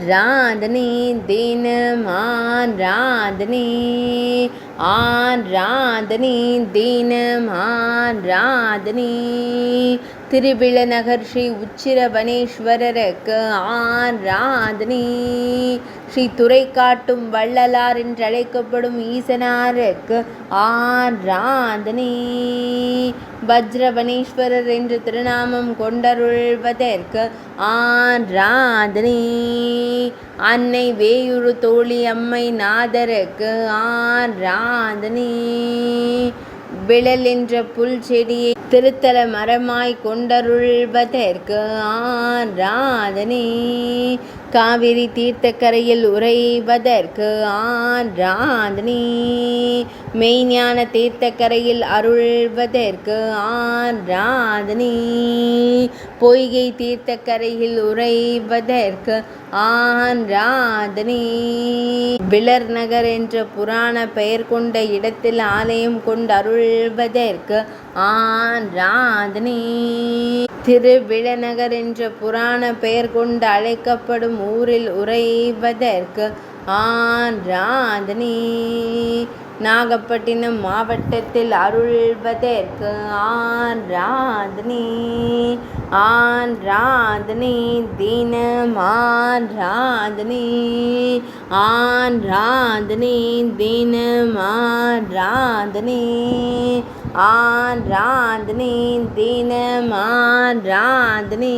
ஆராதனை தினம் ஆராதனை ஆராதனை தினம் ஆராதனை திருவிழநகர் ஸ்ரீ உச்சிரவனேஸ்வரருக்கு ஆராதனை ஸ்ரீ துறை காட்டும் வள்ளலார் என்று அழைக்கப்படும் ஈசனாருக்கு ஆராதனை வஜ்ரவனேஸ்வரர் என்று திருநாமம் கொண்டருள்வதற்கு ஆராதனை அன்னை வேயுறு தோழி அம்மை நாதருக்கு ஆராதனை விழல் என்ற புல் செடியை திருத்தல மரமாய் கொண்டருள்வதற்கு ஆராதனை காவிரி தீர்த்தக்கரையில் உறைவதற்கு ஆராதனை மெய்ஞான தீர்த்தக்கரையில் அருள்வதற்கு ஆராதனை பொய்கை தீர்த்தக்கரையில் உறைவதற்கு ஆராதனை விளர் நகர் என்ற புராண பெயர் கொண்ட இடத்தில் ஆலயம் கொண்டு அருள்வதற்கு ஆராதனை திருவிழநகர் என்ற புராண பெயர் கொண்டு அழைக்கப்படும் ஊரில் உறைவதற்கு ஆராதனை நாகப்பட்டினம் மாவட்டத்தில் அருள்வதற்கு ஆராதனை ஆராதனை தினம் ஆராதனை ஆராதனை தினம் ஆராதனை ஆராதனை தினம் ஆராதனை